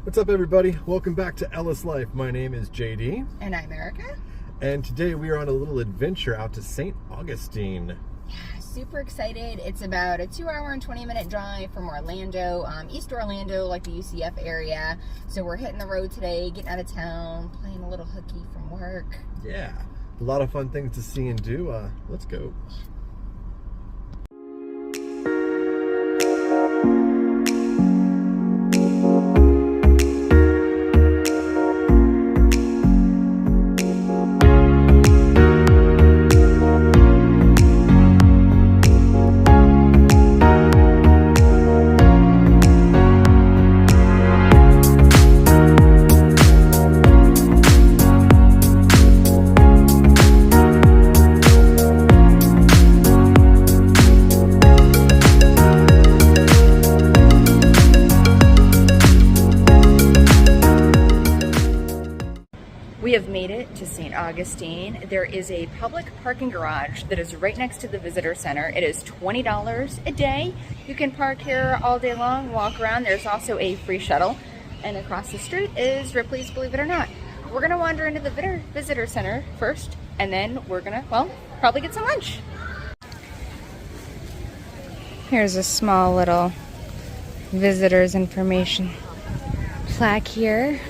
What's up, everybody? Welcome back to Ellis Life. My name is JD. And I'm Erica. And today we are on a little adventure out to Saint Augustine. Yeah, super excited. It's about a 2-hour and 20-minute drive from Orlando, East Orlando, like the UCF area. So we're hitting the road today, getting out of town, playing a little hooky from work. Yeah, a lot of fun things to see and do. Let's go. We have made it to Saint Augustine. There is a public parking garage that is right next to the visitor center. It is $20 a day. You can park here all day long, walk around. There's also a free shuttle. And across the street is Ripley's, believe it or not. We're gonna wander into the visitor center first, and then we're gonna, well, probably get some lunch. Here's a small little visitor's information plaque here.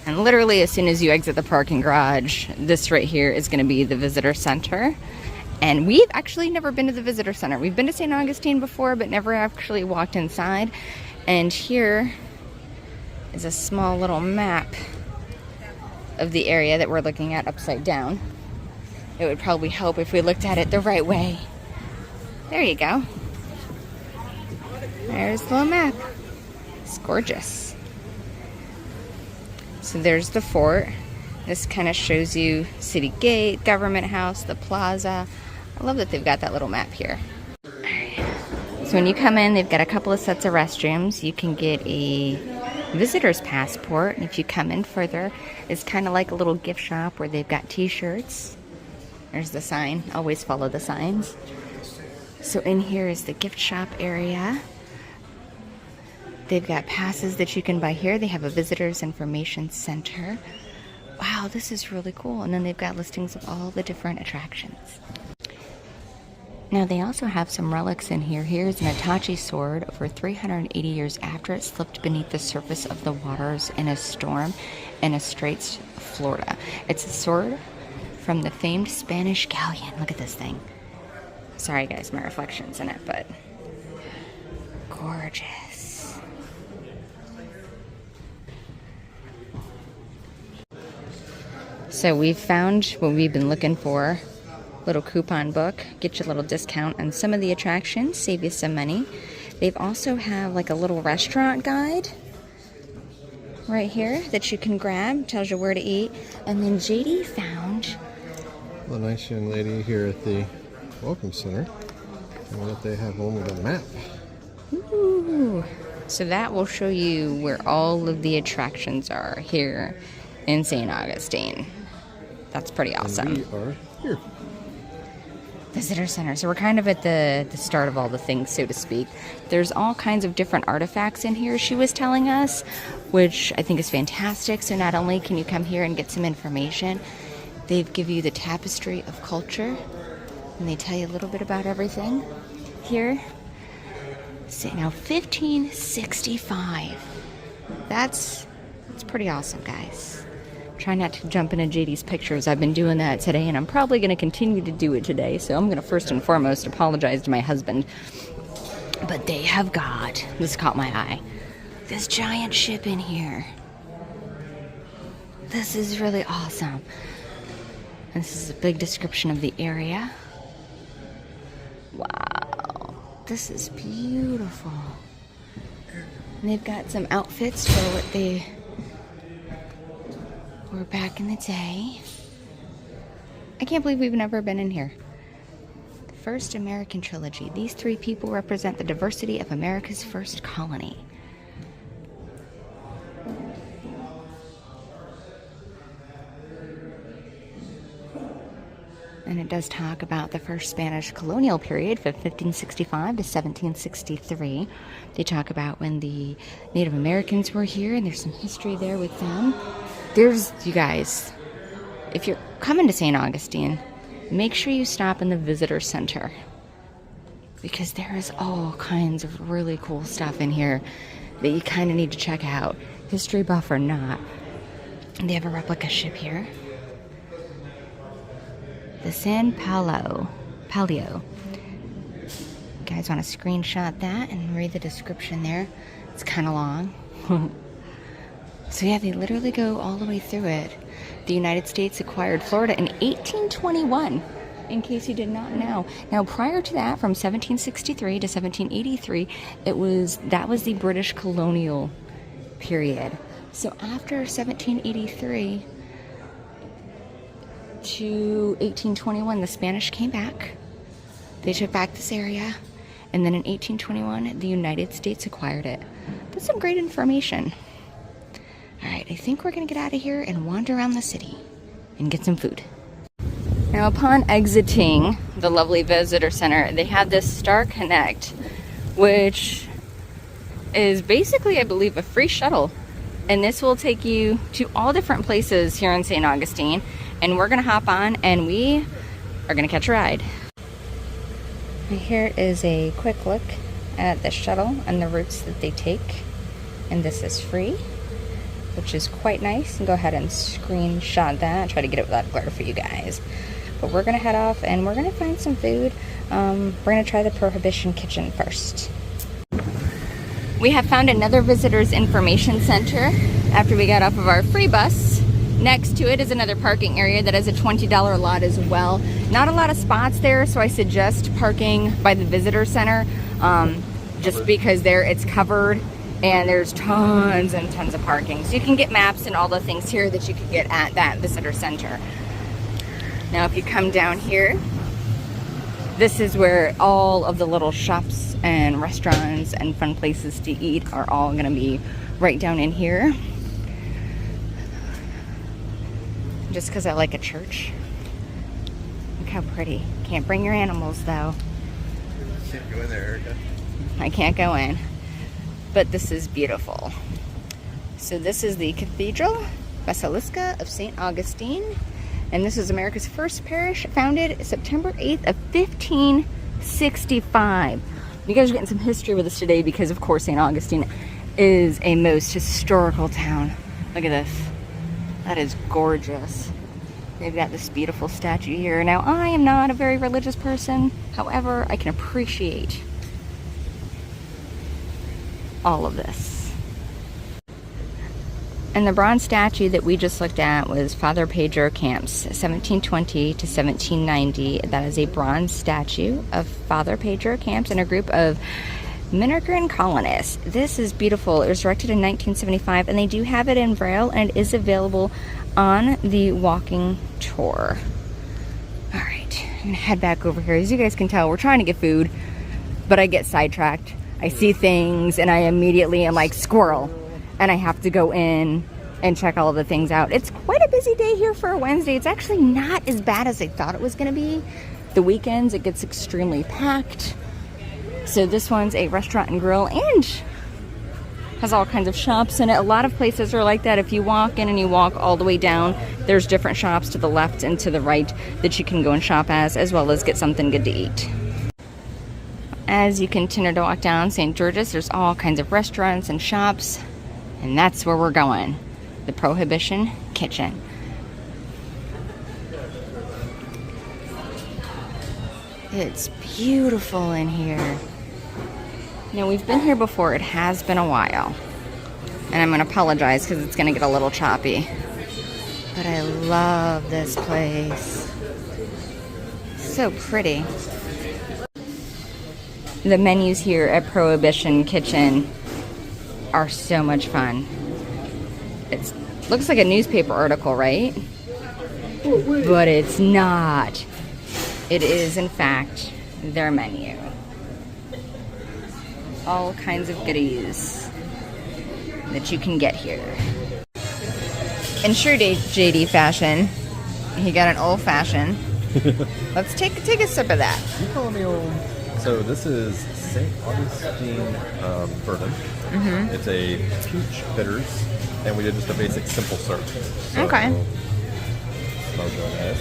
And literally as soon as you exit the parking garage, this right here is going to be the visitor center. And we've actually never been to the visitor center. We've been to Saint Augustine before, but never actually walked inside. And here is a small little map of the area that we're looking at upside down. It would probably help if we looked at it the right way. There you go. There's the little map. It's gorgeous. So there's the fort. This kind of shows you City Gate, Government House, the plaza. I love that they've got that little map here. So when you come in, they've got a couple of sets of restrooms. You can get a visitor's passport. And if you come in further, it's kind of like a little gift shop where they've got t-shirts. There's the sign. Always follow the signs. So in here is the gift shop area. They've got passes that you can buy here. They have a visitor's information center. Wow, this is really cool. And then they've got listings of all the different attractions. Now they also have some relics in here. Here's an Hitachi sword over 380 years after it slipped beneath the surface of the waters in a storm in Straits, Florida. It's a sword from the famed Spanish galleon. Look at this thing. Sorry guys, my reflection's in it, but gorgeous. So we've found what we've been looking for. Little coupon book. Get you a little discount on some of the attractions. Save you some money. They've also have like a little restaurant guide right here that you can grab. Tells you where to eat. And then JD found A nice young lady here at the Welcome Center. And that they have one with a map. Ooh. So that will show you where all of the attractions are here in Saint Augustine. That's pretty awesome. And we are here. Visitor Center. So we're kind of at the start of all the things, so to speak. There's all kinds of different artifacts in here, she was telling us, which I think is fantastic. So not only can you come here and get some information, they give you the tapestry of culture, and they tell you a little bit about everything here. So now 1565. That's pretty awesome, guys. Try not to jump into JD's pictures. I've been doing that today, and I'm probably going to continue to do it today. So I'm going to first and foremost apologize to my husband. But they have got, this caught my eye, this giant ship in here. This is really awesome. And this is a big description of the area. Wow, this is beautiful. And they've got some outfits for what they were back in the day. I can't believe we've never been in here. The first American trilogy. These three people represent the diversity of America's first colony. And it does talk about the first Spanish colonial period from 1565 to 1763. They talk about when the Native Americans were here, and there's some history there with them. There's, you guys, if you're coming to St. Augustine, make sure you stop in the visitor center, because there is all kinds of really cool stuff in here that you kind of need to check out, history buff or not. And they have a replica ship here. The San Paulo. You guys want to screenshot that and read the description there. It's kind of long. So yeah, they literally go all the way through it. The United States acquired Florida in 1821, in case you did not know. Now, prior to that, from 1763 to 1783, that was the British colonial period. So after 1783 to 1821, the Spanish came back. They took back this area, and then in 1821, the United States acquired it. That's some great information. All right, I think we're gonna get out of here and wander around the city and get some food. Now, upon exiting the lovely visitor center, they have this Star Connect, which is basically, I believe, a free shuttle. And this will take you to all different places here in St. Augustine. And we're gonna hop on and we are gonna catch a ride. Here is a quick look at the shuttle and the routes that they take. And this is free, which is quite nice. And go ahead and screenshot that. Try to get it without glare for you guys. But we're gonna head off and we're gonna find some food. We're gonna try the Prohibition Kitchen first. We have found another visitor's information center after we got off of our free bus. Next to it is another parking area that has a $20 lot as well. Not a lot of spots there, so I suggest parking by the visitor center, just because there it's covered and there's tons and tons of parking. So you can get maps and all the things here that you could get at that visitor center. Now if you come down here, this is where all of the little shops and restaurants and fun places to eat are all gonna be right down in here. Just because I like a church. Look how pretty. Can't bring your animals though. Can't go in there, Erica. I can't go in. But this is beautiful. So this is the Cathedral Basilica of Saint Augustine. And this is America's first parish, founded September 8th of 1565. You guys are getting some history with us today because of course Saint Augustine is a most historical town. Look at this. That is gorgeous. They've got this beautiful statue here. Now, I am not a very religious person. However, I can appreciate all of this. And the bronze statue that we just looked at was Father Pedro Camps, 1720 to 1790. That is a bronze statue of Father Pedro Camps and a group of Dominican colonists. This is beautiful. It was erected in 1975, and they do have it in Braille, and it is available on the walking tour. All right, I'm gonna head back over here. As you guys can tell, we're trying to get food, but I get sidetracked. I see things, and I immediately am like squirrel, and I have to go in and check all of the things out. It's quite a busy day here for a Wednesday. It's actually not as bad as I thought it was gonna be. The weekends, it gets extremely packed. So this one's a restaurant and grill and has all kinds of shops in it. A lot of places are like that. If you walk in and you walk all the way down, there's different shops to the left and to the right that you can go and shop as well as get something good to eat. As you continue to walk down St. George's, there's all kinds of restaurants and shops, and that's where we're going, the Prohibition Kitchen. It's beautiful in here. Now, we've been here before. It has been a while. And I'm going to apologize because it's going to get a little choppy. But I love this place. So pretty. The menus here at Prohibition Kitchen are so much fun. It looks like a newspaper article, right? But it's not. It is, in fact, their menu. All kinds of goodies that you can get here. In true JD fashion, he got an old-fashioned Let's take a sip of that. You call me old. So this is Saint Augustine bourbon. It's a peach bitters, and we did just a basic simple syrup. So, Okay. I'll go ahead.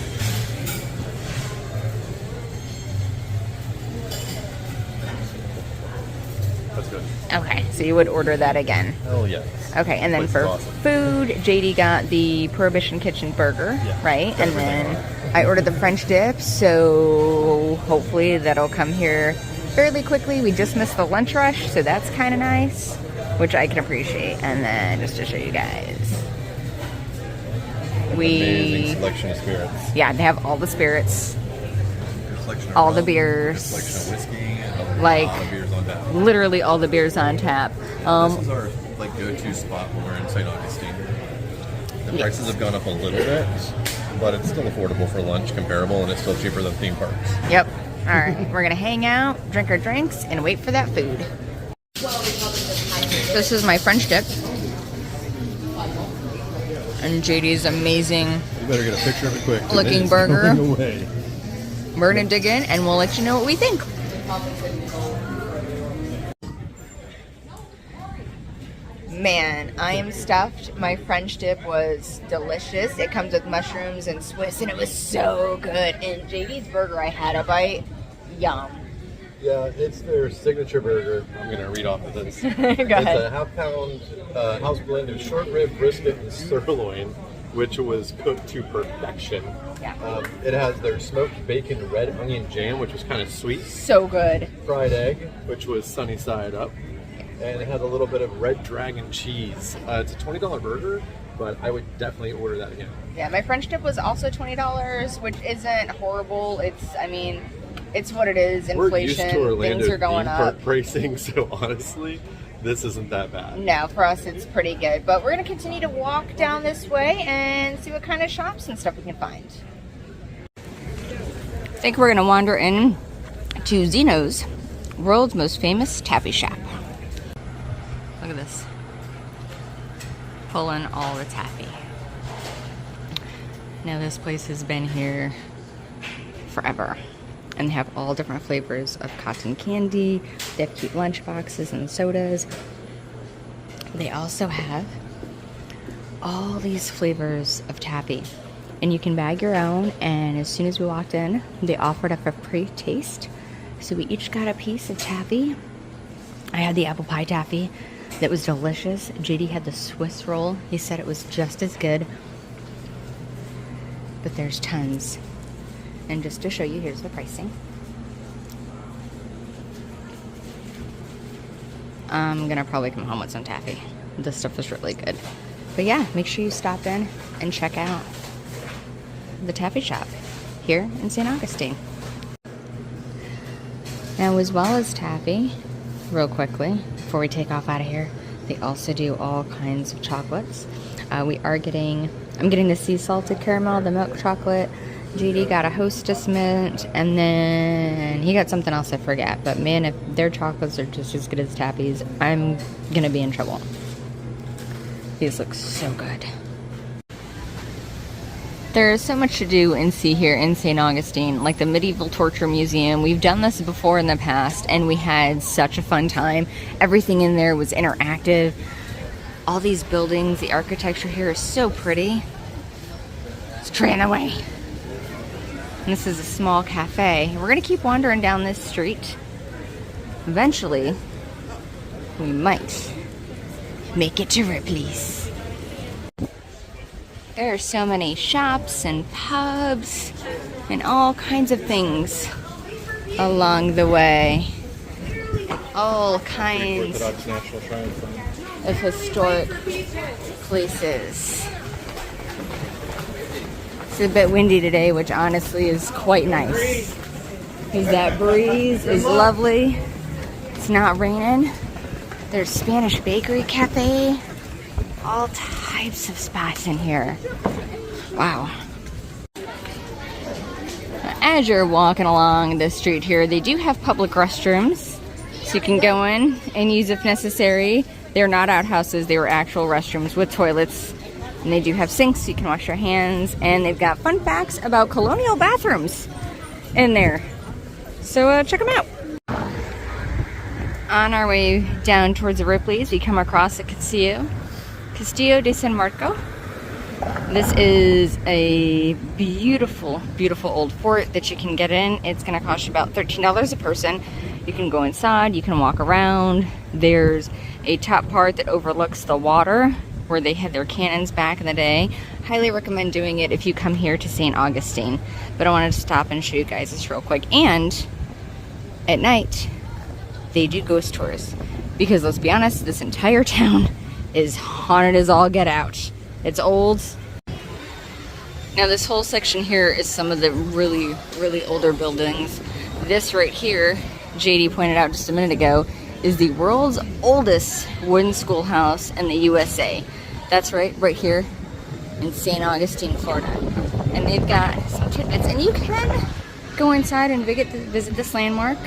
That's good. Okay, so you would order that again. Hell yes. Okay, and then Place is for awesome. food, JD got the Prohibition Kitchen burger, Yeah, right? And everything then on I ordered the French dip, so hopefully that'll come here fairly quickly. We just missed the lunch rush, so that's kind of nice, which I can appreciate. And then just to show you guys, Amazing selection of spirits. yeah, they have all the spirits, Your selection of all rum, the beers, your selection of whiskey, and a like lot of beers on tap. literally all the beers on tap. This is our like go-to spot when we're in Saint Augustine. The prices have gone up a little bit, but it's still affordable for lunch, comparable, and it's still cheaper than theme parks. Yep. All right, we're gonna hang out, drink our drinks, and wait for that food. This is my French dip. And JD's amazing You better get a picture of it quick. looking It's burger. going away. We're gonna dig in and we'll let you know what we think. Man, I am stuffed. My French dip was delicious. It comes with mushrooms and Swiss, and it was so good. And JD's burger, I had a bite. Yum. Yeah, it's their signature burger. I'm going to read off of this. Go It's ahead. a half-pound house blend of short rib, brisket, and sirloin, which was cooked to perfection. Yeah. It has their smoked bacon red onion jam, which was kind of sweet. So good. Fried egg, which was sunny side up. And it had a little bit of red dragon cheese. It's a $20 burger, but I would definitely order that again. Yeah, my French dip was also $20, which isn't horrible. It's what it is. Inflation, We're used to Orlando things are going theme park up. pricing, so honestly, this isn't that bad. No, for us it's pretty good. But we're gonna continue to walk down this way and see what kind of shops and stuff we can find. I think we're gonna wander in to Zeno's, world's most famous taffy shop. Look at this. Pulling all the taffy. Now this place has been here forever. And they have all different flavors of cotton candy. They have cute lunch boxes and sodas. They also have all these flavors of taffy. And you can bag your own, and as soon as we walked in, they offered up a pre-taste. So we each got a piece of taffy. I had the apple pie taffy. That was delicious. JD had the Swiss roll. He said it was just as good. But there's tons. And just to show you, here's the pricing. I'm gonna probably come home with some taffy. This stuff is really good. But yeah, make sure you stop in and check out the taffy shop here in St. Augustine. Now, as well as taffy, real quickly, before we take off out of here, they also do all kinds of chocolates. I'm getting the sea salted caramel, the milk chocolate. JD got a Hostess mint, and then he got something else I forget. But man, if their chocolates are just as good as Taffy's, I'm gonna be in trouble. These look so good. There's so much to do and see here in St. Augustine, like the Medieval Torture Museum. We've done this before in the past, and we had such a fun time. Everything in there was interactive. All these buildings, the architecture here is so pretty. Let's try it away. And this is a small cafe. We're gonna keep wandering down this street. Eventually, we might make it to Ripley's. There are so many shops and pubs and all kinds of things along the way. All kinds Orthodox National Shrine Fund. of historic places. It's a bit windy today, which honestly is quite nice. Because that breeze is lovely. It's not raining. There's Spanish Bakery Cafe. All types of spots in here. Wow. As you're walking along this street here, they do have public restrooms. So you can go in and use if necessary. They're not outhouses, they were actual restrooms with toilets And they do have sinks so you can wash your hands. And they've got fun facts about colonial bathrooms in there. So check them out. On our way down towards the Ripley's, we come across the Castillo de San Marco. This is a beautiful, beautiful old fort that you can get in. It's going to cost you about $13 a person. You can go inside, you can walk around. There's a top part that overlooks the water where they had their cannons back in the day. Highly recommend doing it if you come here to Saint Augustine. But I wanted to stop and show you guys this real quick. And at night, they do ghost tours. Because let's be honest, this entire town is haunted as all get out. It's old. Now this whole section here is some of the really, really older buildings. This right here, JD pointed out just a minute ago, is the world's oldest wooden schoolhouse in the USA. That's right here in Saint Augustine, Florida. And they've got some tidbits. And you can go inside and visit this landmark.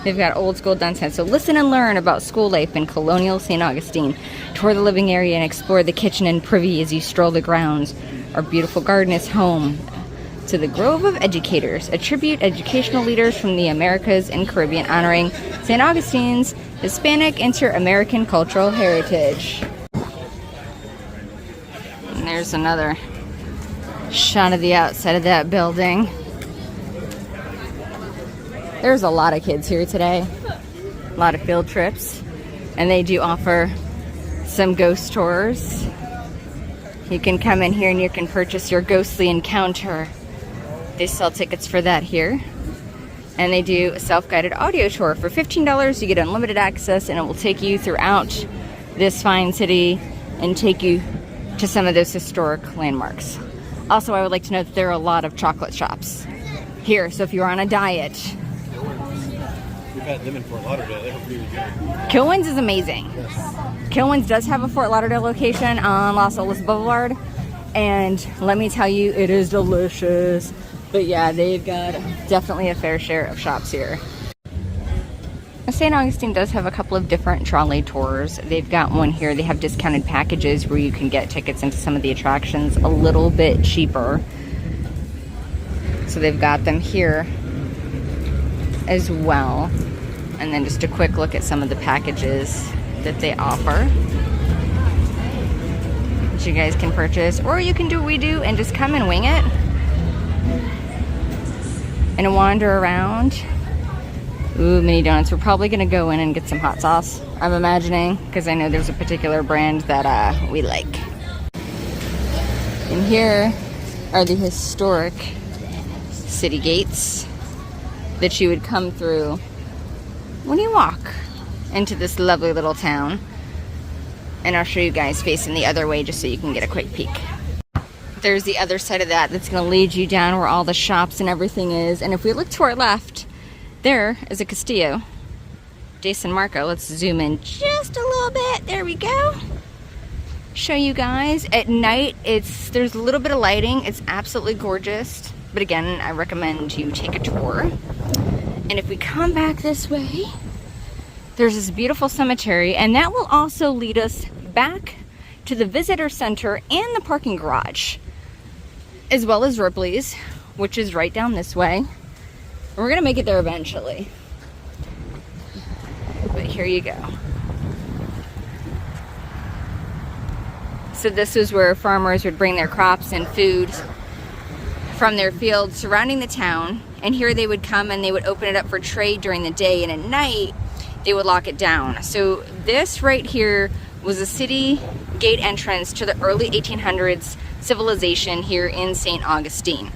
They've got old school dunce hats. So listen and learn about school life in colonial St. Augustine. Tour the living area and explore the kitchen and privy as you stroll the grounds. Our beautiful garden is home to the Grove of Educators, a tribute educational leaders from the Americas and Caribbean honoring St. Augustine's Hispanic inter-American cultural heritage. And there's another shot of the outside of that building. There's a lot of kids here today, a lot of field trips, and they do offer some ghost tours. You can come in here and you can purchase your ghostly encounter. They sell tickets for that here. And they do a self-guided audio tour. For $15, you get unlimited access, and it will take you throughout this fine city and take you to some of those historic landmarks. Also, I would like to note that there are a lot of chocolate shops here, so if you're on a diet, we've had them in Fort Lauderdale. They're really good. Kilwins is amazing. Yes. Kilwins does have a Fort Lauderdale location on Los Olas Boulevard, and let me tell you, it is delicious. But yeah, they've got definitely a fair share of shops here. St. Augustine does have a couple of different trolley tours. They've got one here. They have discounted packages where you can get tickets into some of the attractions a little bit cheaper. So they've got them here as well. And then just a quick look at some of the packages that they offer that you guys can purchase. Or you can do what we do and just come and wing it and wander around. Ooh, mini donuts. We're probably gonna go in and get some hot sauce, I'm imagining, because I know there's a particular brand that we like. And here are the historic city gates that you would come through when you walk into this lovely little town. And I'll show you guys facing the other way just so you can get a quick peek. There's the other side of that that's going to lead you down where all the shops and everything is. And if we look to our left, there is a Castillo de San Marco. Let's zoom in just a little bit. There we go. Show you guys. At night, there's a little bit of lighting. It's absolutely gorgeous. But again, I recommend you take a tour. And if we come back this way, there's this beautiful cemetery. And that will also lead us back to the visitor center and the parking garage, as well as Ripley's, which is right down this way. We're gonna make it there eventually. But here you go. So this is where farmers would bring their crops and food from their fields surrounding the town. And here they would come and they would open it up for trade during the day, and at night they would lock it down. So this right here was a city gate entrance to the early 1800s civilization here in Saint Augustine.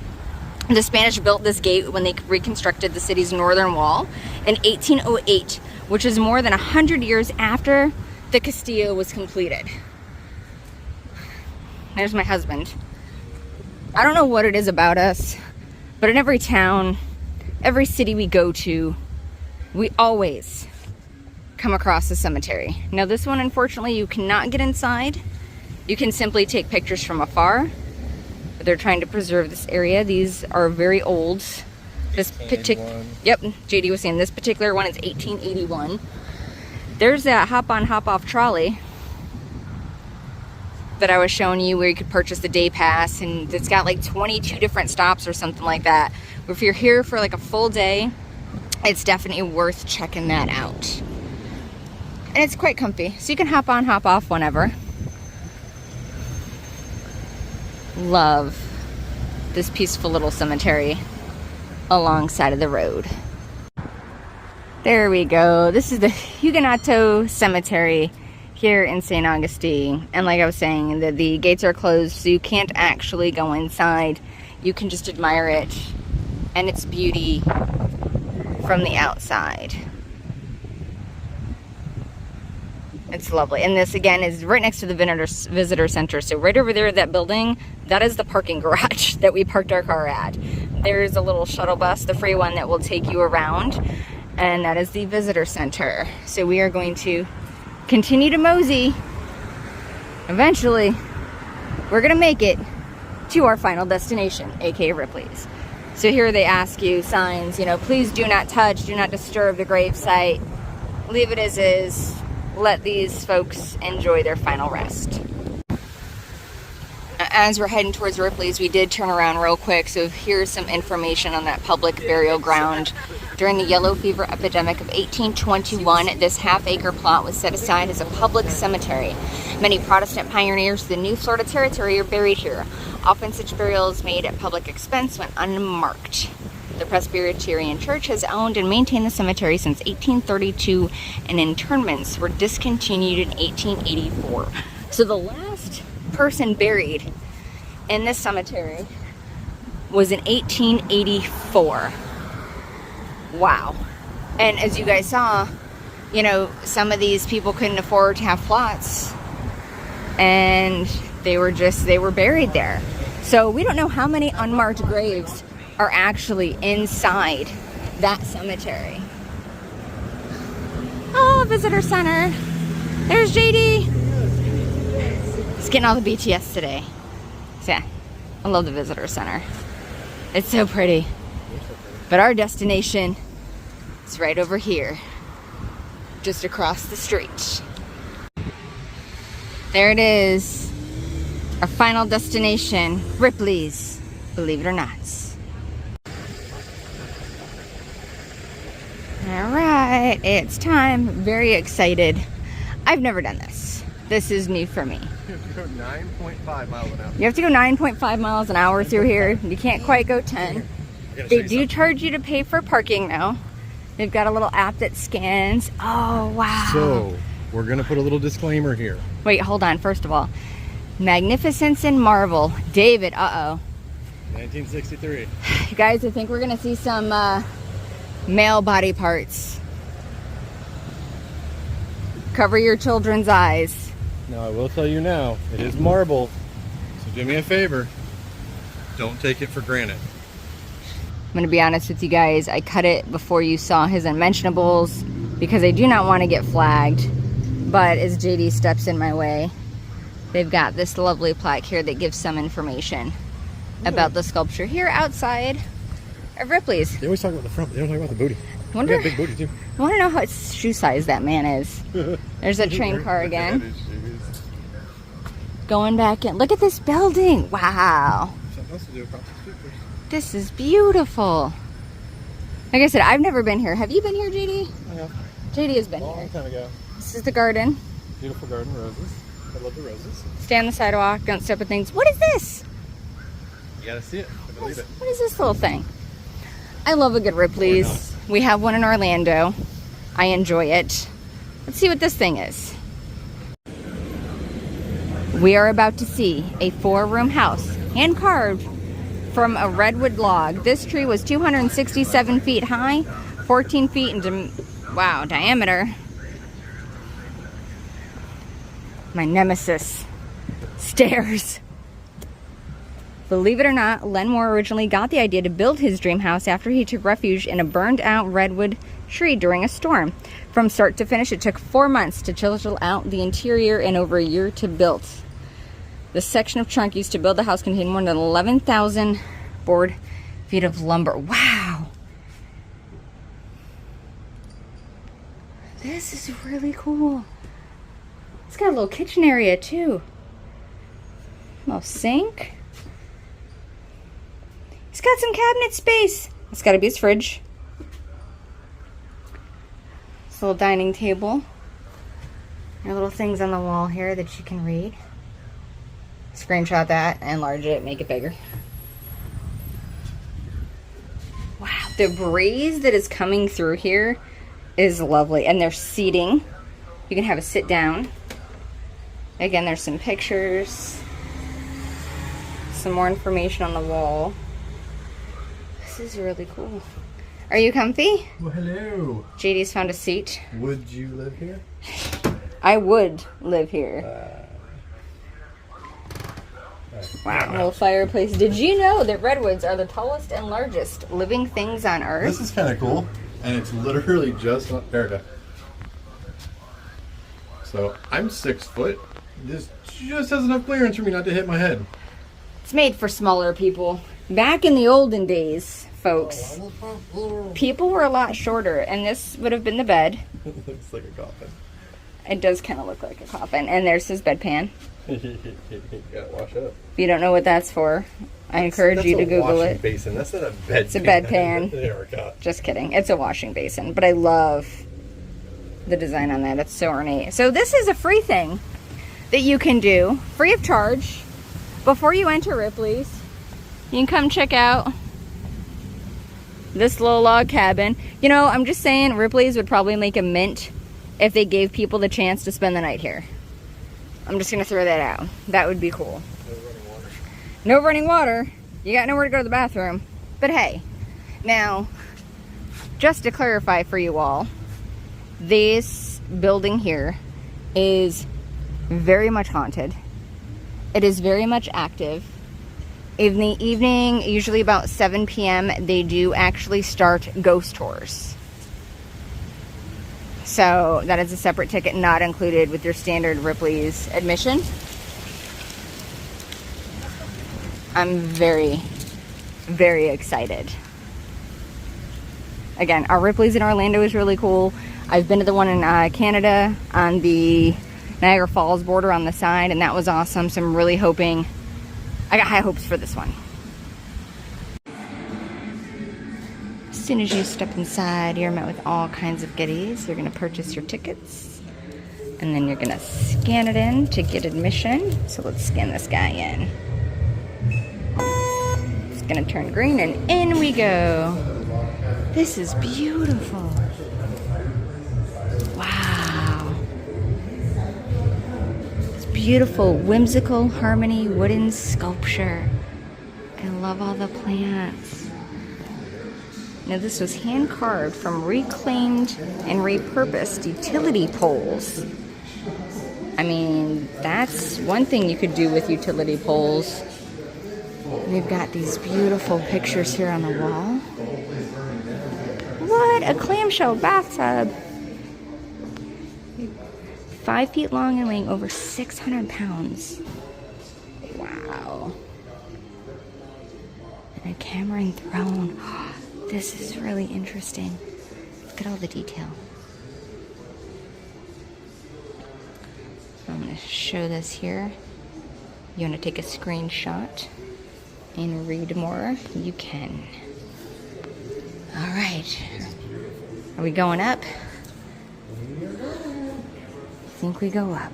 The Spanish built this gate when they reconstructed the city's northern wall in 1808, which is more than 100 years after the Castillo was completed. There's my husband. I don't know what it is about us, but in every town, every city we go to, we always come across a cemetery. Now this one, unfortunately, you cannot get inside. You can simply take pictures from afar. But they're trying to preserve this area. These are very old. This particular, yep, JD was saying this particular one is 1881. There's that hop on, hop off trolley that I was showing you where you could purchase the day pass, and it's got like 22 different stops or something like that. If you're here for like a full day, it's definitely worth checking that out. And it's quite comfy, so you can hop on, hop off whenever. Love this peaceful little cemetery alongside of the road. There we go. This is the Huguenot Cemetery here in Saint Augustine. And like I was saying, the gates are closed, so you can't actually go inside. You can just admire it and its beauty from the outside. It's lovely. And this again is right next to the visitor center. So right over there, that building, that is the parking garage that we parked our car at. There's a little shuttle bus, the free one, that will take you around. And that is the visitor center. So we are going to continue to mosey. Eventually, we're gonna make it to our final destination, aka Ripley's. So here they ask you signs, you know, please do not touch, do not disturb the gravesite. Leave it as is. Let these folks enjoy their final rest. As we're heading towards Ripley's, we did turn around real quick, so here's some information on that public burial ground. During the yellow fever epidemic of 1821, this half-acre plot was set aside as a public cemetery. Many Protestant pioneers of the New Florida Territory are buried here. Often such burials made at public expense went unmarked. The Presbyterian Church has owned and maintained the cemetery since 1832, and interments were discontinued in 1884. So the last person buried in this cemetery was in 1884. Wow. And as you guys saw, you know, some of these people couldn't afford to have plots, and they were buried there. So we don't know how many unmarked graves are actually inside that cemetery. Oh, visitor center. There's JD. He's getting all the BTS today. So yeah, I love the visitor center. It's so pretty. But our destination is right over here, just across the street. There it is. Our final destination, Ripley's, believe it or not. All right, it's time. Very excited. I've never done this. This is new for me. You have to go 9.5 miles an hour. You have to go 9.5 miles an hour through here. You can't quite go 10. They do charge you to pay for parking though. They've got a little app that scans. Oh, wow. So, we're going to put a little disclaimer here. Wait, hold on. First of all, magnificence and marvel. David, uh-oh. 1963. You guys, I think we're going to see some male body parts. Cover your children's eyes. Now, I will tell you now, it is marble. So do me a favor. Don't take it for granted. I'm going to be honest with you guys. I cut it before you saw his unmentionables because I do not want to get flagged. But as JD steps in my way, they've got this lovely plaque here that gives some information about the sculpture here outside of Ripley's. They always talk about the front, but they don't talk about the booty. Wonder, big booty too. I want to know how shoe size that man is. There's a train car again. Going back in. Look at this building. Wow. Something else to do across the street first. This is beautiful. Like I said, I've never been here. Have you been here, JD? I have. JD has been A long here. time ago. This is the garden. Beautiful garden, roses. I love the roses. Stay on the sidewalk. Don't step on things. What is this? You gotta see it. I believe it. What is this little thing? I love a good Ripley's. We have one in Orlando. I enjoy it. Let's see what this thing is. We are about to see a 4-room house, hand carved from a redwood log. This tree was 267 feet high, 14 feet in diameter. My nemesis, stairs. Believe it or not, Len Moore originally got the idea to build his dream house after he took refuge in a burned out redwood tree during a storm. From start to finish, it took 4 months to chisel out the interior and over a year to build. The section of trunk used to build the house contained more than 11,000 board feet of lumber. Wow. This is really cool. It's got a little kitchen area too. Little sink. He's got some cabinet space. It's got to be his fridge. This little dining table. There are little things on the wall here that you can read. Screenshot that, enlarge it, make it bigger. Wow, the breeze that is coming through here is lovely. And there's seating. You can have a sit down. Again, there's some pictures. Some more information on the wall. This is really cool. Are you comfy? Well, hello. JD's found a seat. Would you live here? I would live here. Wow, little fireplace. Did you know that redwoods are the tallest and largest living things on Earth? This is kind of cool, and it's literally just Erica. So I'm 6 foot. This just has enough clearance for me not to hit my head. It's made for smaller people. Back in the olden days, folks, people were a lot shorter, and this would have been the bed. It looks like a coffin. It does kind of look like a coffin. And there's his bedpan. You gotta wash up. If you don't know what that's for, I encourage you to Google it. Basin. That's not a bedpan. It's a bedpan. There we go. Just kidding. It's a washing basin. But I love the design on that. It's so ornate. So this is a free thing that you can do, free of charge, before you enter Ripley's. You can come check out this little log cabin. You know, I'm just saying Ripley's would probably make a mint if they gave people the chance to spend the night here. I'm just going to throw that out. That would be cool. No running water. No running water. You got nowhere to go to the bathroom. But hey, now, just to clarify for you all, this building here is very much haunted. It is very much active. In the evening, usually about 7 p.m., they do actually start ghost tours. So that is a separate ticket, not included with your standard Ripley's admission. I'm very, very excited. Again, our Ripley's in Orlando is really cool. I've been to the one in Canada on the Niagara Falls border on the side, and that was awesome. So I'm really hoping, I got high hopes for this one. As soon as you step inside, you're met with all kinds of goodies. You're going to purchase your tickets, and then you're going to scan it in to get admission. So let's scan this guy in. It's going to turn green, and in we go. This is beautiful. Wow. It's beautiful, whimsical harmony, wooden sculpture. I love all the plants. Now this was hand carved from reclaimed and repurposed utility poles. I mean, that's one thing you could do with utility poles. We've got these beautiful pictures here on the wall. What? A clamshell bathtub. 5 feet long and weighing over 600 pounds. Wow. And a Cameron throne. This is really interesting. Look at all the detail. I'm going to show this here. You want to take a screenshot and read more? You can. All right. Are we going up? I think we go up.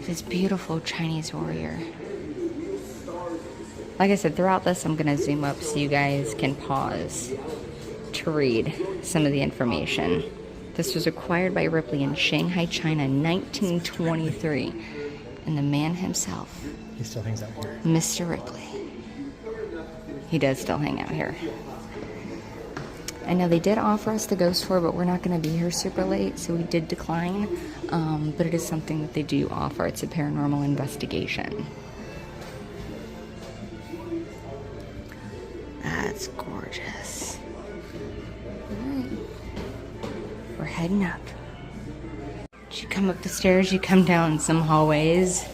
This beautiful Chinese warrior. Like I said, throughout this, I'm going to zoom up so you guys can pause to read some of the information. This was acquired by Ripley in Shanghai, China in 1923. And the man himself, He still hangs out here. Mr. Ripley. He does still hang out here. I know they did offer us the ghost tour, but we're not going to be here super late, so we did decline. But it is something that they do offer. It's a paranormal investigation. That's gorgeous. All right. We're heading up. As you come up the stairs, you come down some hallways.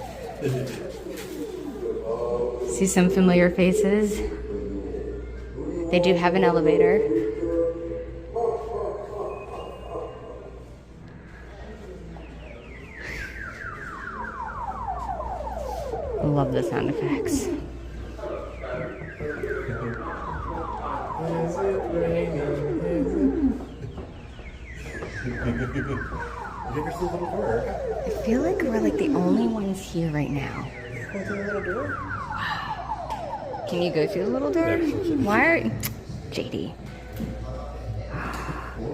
See some familiar faces. They do have an elevator. I love the sound effects. Is it raining? Is it? Give us a little door. I feel like we're like the only ones here right now. Want to the little door? Can you go through the little door? Why are JD?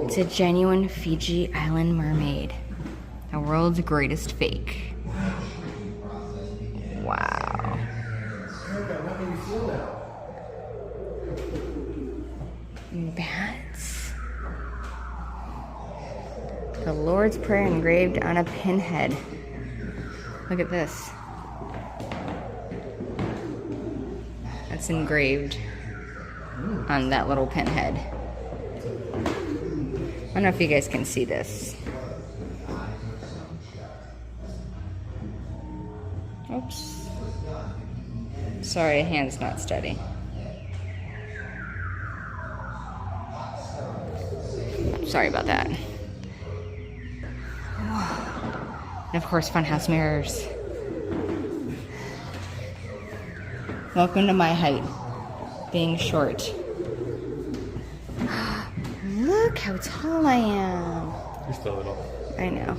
It's a genuine Fiji Island mermaid. The world's greatest fake. Wow. Bats. The Lord's Prayer engraved on a pinhead. Look at this. That's engraved on that little pinhead. I don't know if you guys can see this. Oops. Sorry, hand's not steady. Sorry about that. And of course, funhouse mirrors. Welcome to my height, being short. Look how tall I am. You're still little. I know.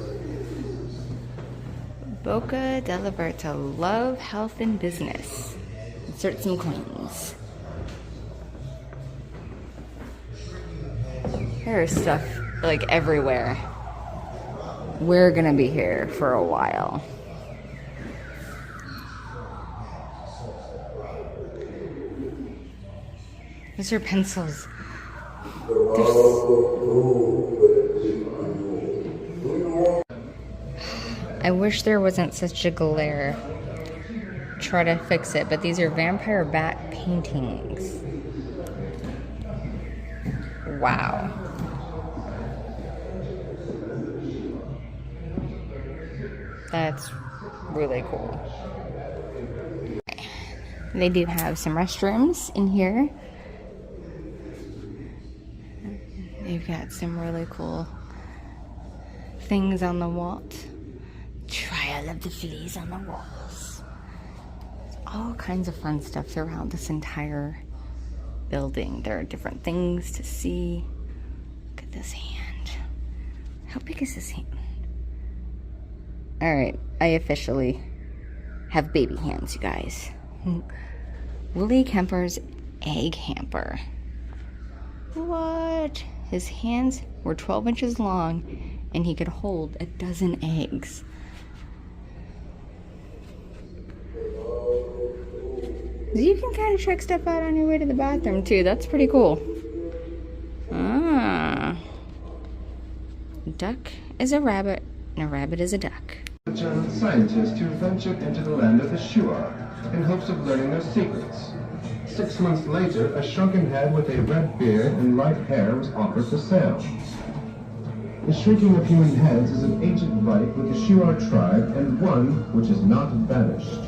Boca de la Verta, love, health, and business. Insert some coins. There's stuff like everywhere. We're gonna be here for a while. Those are pencils. I wish there wasn't such a glare. Try to fix it, but these are vampire bat paintings. Wow. That's really cool. They do have some restrooms in here. They've got some really cool things on the wall. Trial of the fleas on the walls. There's all kinds of fun stuff throughout this entire building. There are different things to see. Look at this hand. How big is this hand? Alright, I officially have baby hands, you guys. Willie Kemper's egg hamper. What? His hands were 12 inches long and he could hold a dozen eggs. You can kind of check stuff out on your way to the bathroom too. That's pretty cool. Ah. A duck is a rabbit and a rabbit is a duck. The German scientists who ventured into the land of the Shuar in hopes of learning their secrets. 6 months later, a shrunken head with a red beard and light hair was offered for sale. The shrinking of human heads is an ancient rite with the Shuar tribe and one which is not vanished.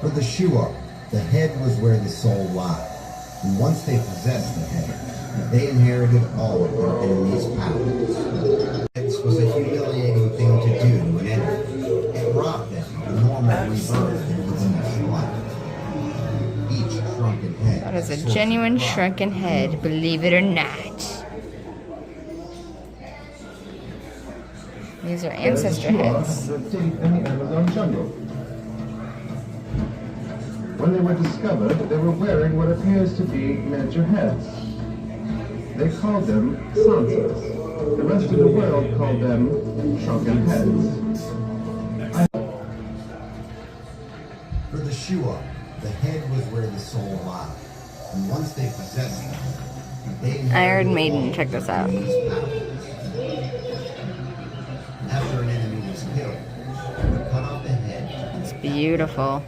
For the Shuar, the head was where the soul lied. And once they possessed the head, they inherited all of their enemies' powers. This was a humiliating thing to do to an enemy. It robbed them of the normal rebirth that was in their life. Each shrunken head. That is a genuine shrunken head, believe it or not. These are ancestor heads. Deep in the Amazon jungle. When they were discovered, they were wearing what appears to be miniature heads. They called them Santas. The rest of the world called them shrunken heads. For the Shuar, the head was where the soul lied. And once they possessed them, they inherited Iron Maiden, all of check this their out. enemies' powers. After an enemy was killed, they would cut off the head. It's beautiful.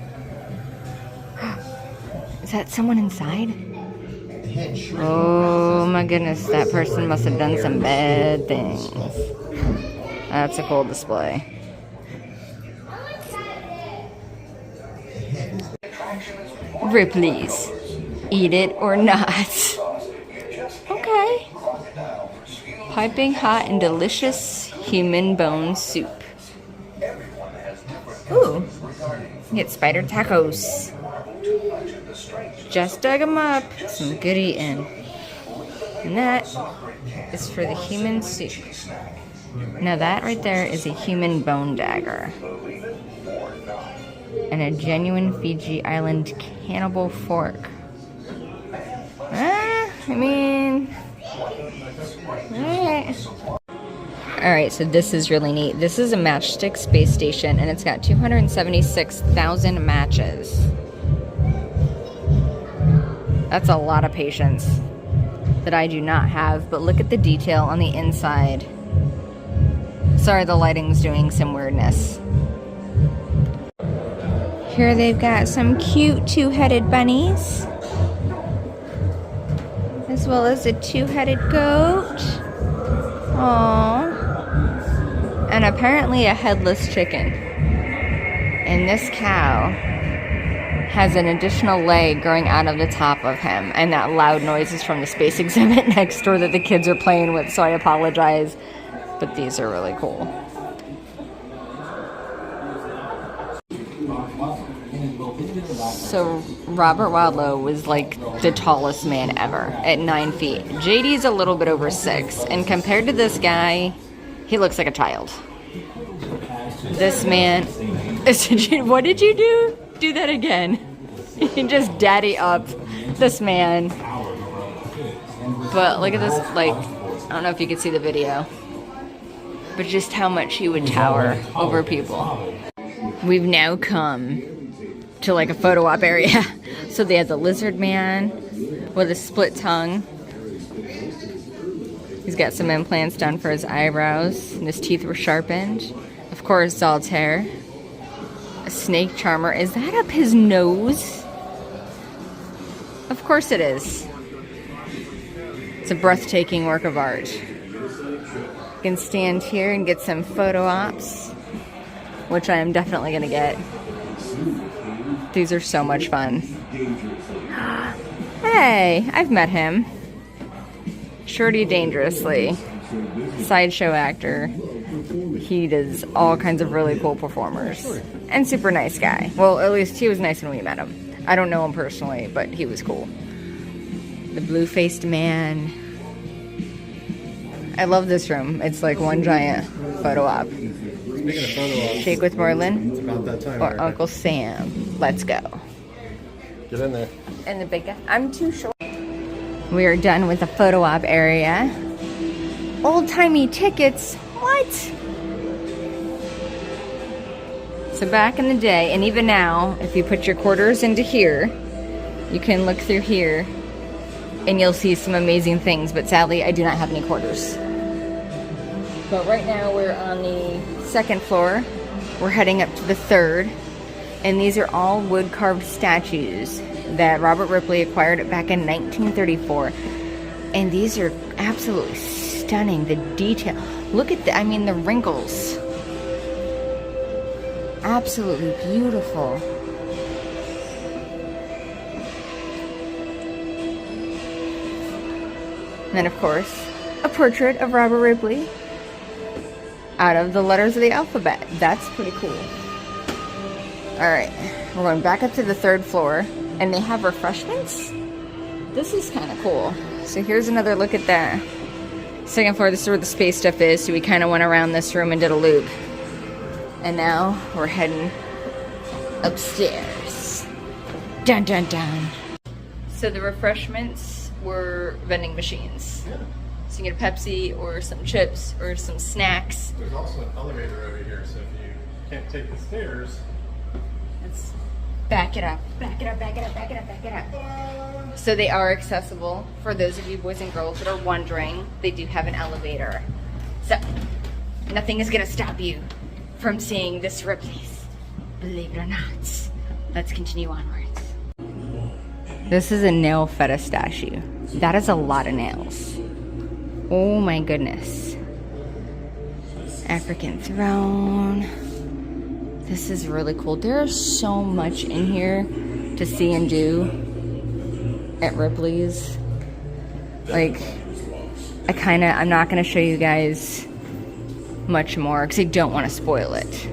Is that someone inside? The head shrinking Oh my goodness, that person must have done some bad things. That's a cool display. Ripley's. Eat it or not. Okay. Piping hot and delicious human bone soup. Ooh, you get spider tacos. Just dug them up. Some good eating. And that is for the human soup. Now that right there is a human bone dagger. And a genuine Fiji Island cannibal fork. Alright, so this is really neat. This is a matchstick space station, and it's got 276,000 matches. That's a lot of patience that I do not have, but look at the detail on the inside. Sorry, the lighting's doing some weirdness. Here they've got some cute two-headed bunnies, as well as a two-headed goat. Aww. And apparently a headless chicken. And this cow has an additional leg growing out of the top of him. And that loud noise is from the space exhibit next door that the kids are playing with, so I apologize. But these are really cool. So Robert Wadlow was like the tallest man ever at 9 feet. JD's a little bit over 6, and compared to this guy, he looks like a child. This man, what did you do? Do that again. You just daddy up this man. But look at this, like, I don't know if you can see the video, but just how much he would tower over people. We've now come to like a photo op area. So they had the lizard man with a split tongue. He's got some implants done for his eyebrows, and his teeth were sharpened. Of course, Zald's hair. A snake charmer. Is that up his nose? Of course it is. It's a breathtaking work of art. You can stand here and get some photo ops, which I am definitely going to get. These are so much fun. Hey, I've met him. Shorty Dangerously, sideshow actor. He does all kinds of really cool performers. And super nice guy. Well, at least he was nice when we met him. I don't know him personally, but he was cool. The blue-faced man. I love this room. It's like one giant photo op. Speaking of photo ops, Shake with Marlin. it's about that time. Or Erica. Uncle Sam. Let's go. Get in there. And the big guy. I'm too short. We are done with the photo op area. Old-timey tickets. What? So back in the day, and even now, if you put your quarters into here, you can look through here, and you'll see some amazing things. But sadly, I do not have any quarters. But right now, we're on the 2nd floor. We're heading up to the 3rd. And these are all wood-carved statues that Robert Ripley acquired back in 1934. And these are absolutely stunning. The detail. Look at the, the wrinkles. Absolutely beautiful. And then, of course, a portrait of Robert Ripley out of the letters of the alphabet. That's pretty cool. Alright, we're going back up to the 3rd floor, and they have refreshments? This is kind of cool. So here's another look at that. 2nd floor, this is where the space stuff is, so we kind of went around this room and did a loop. And now we're heading upstairs. Dun dun dun. So the refreshments were vending machines. Yeah. So you can get a Pepsi or some chips or some snacks. There's also an elevator over here, so if you can't take the stairs, Let's back it up. Back it up, back it up, back it up, back it up. So they are accessible. For those of you boys and girls that are wondering, they do have an elevator. So nothing is gonna stop you from seeing this Ripley's. Believe it or not. Let's continue onwards. This is a nail feta statue. That is a lot of nails. Oh my goodness. African throne. This is really cool. There's so much in here to see and do at Ripley's. Like, I'm not going to show you guys much more because I don't want to spoil it.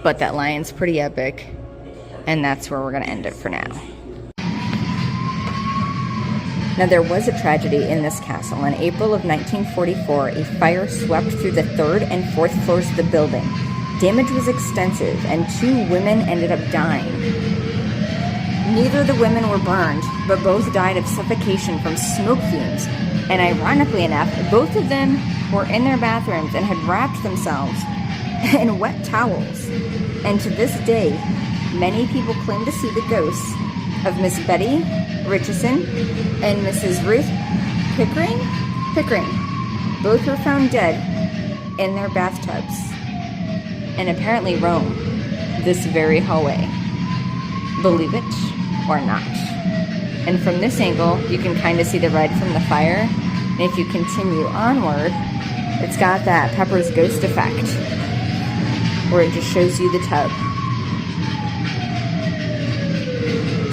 But that lion's pretty epic, and that's where we're going to end it for now. Now, there was a tragedy in this castle. In April of 1944, a fire swept through the 3rd and 4th floors of the building. Damage was extensive, and 2 women ended up dying. Neither of the women were burned, but both died of suffocation from smoke fumes. And ironically enough, both of them were in their bathrooms and had wrapped themselves in wet towels. And to this day, many people claim to see the ghosts of Miss Betty Richardson and Mrs. Ruth Pickering. Both were found dead in their bathtubs and apparently roam this very hallway. Believe it or not. And from this angle, you can kind of see the red from the fire. And if you continue onward, it's got that Pepper's Ghost effect, where it just shows you the tub.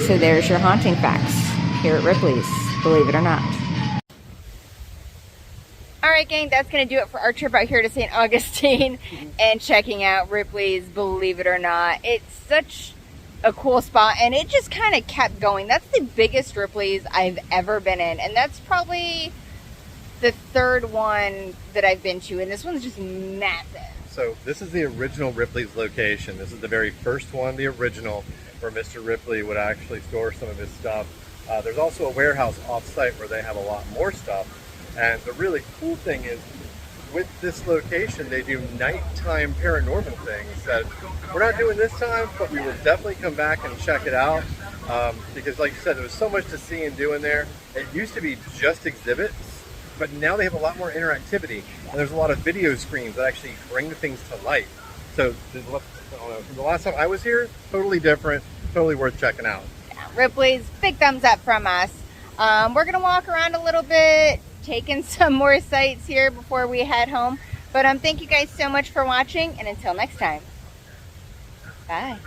So there's your haunting facts here at Ripley's, believe it or not. Alright gang, that's going to do it for our trip out here to Saint Augustine and checking out Ripley's, believe it or not. It's such a cool spot, and it just kind of kept going. That's the biggest Ripley's I've ever been in, and that's probably the 3rd one that I've been to, and this one's just massive. So this is the original Ripley's location. This is the very first one, the original, where Mr. Ripley would actually store some of his stuff. There's also a warehouse off-site where they have a lot more stuff. And the really cool thing is, with this location, they do nighttime paranormal things that we're not doing this time, but we will definitely come back and check it out. Because like you said, there was so much to see and do in there. It used to be just exhibits, but now they have a lot more interactivity. And there's a lot of video screens that actually bring things to life. So I don't know, the last time I was here, totally different, totally worth checking out. Yeah, Ripley's, big thumbs up from us. We're going to walk around a little bit, taking some more sights here before we head home. But thank you guys so much for watching, and until next time, bye.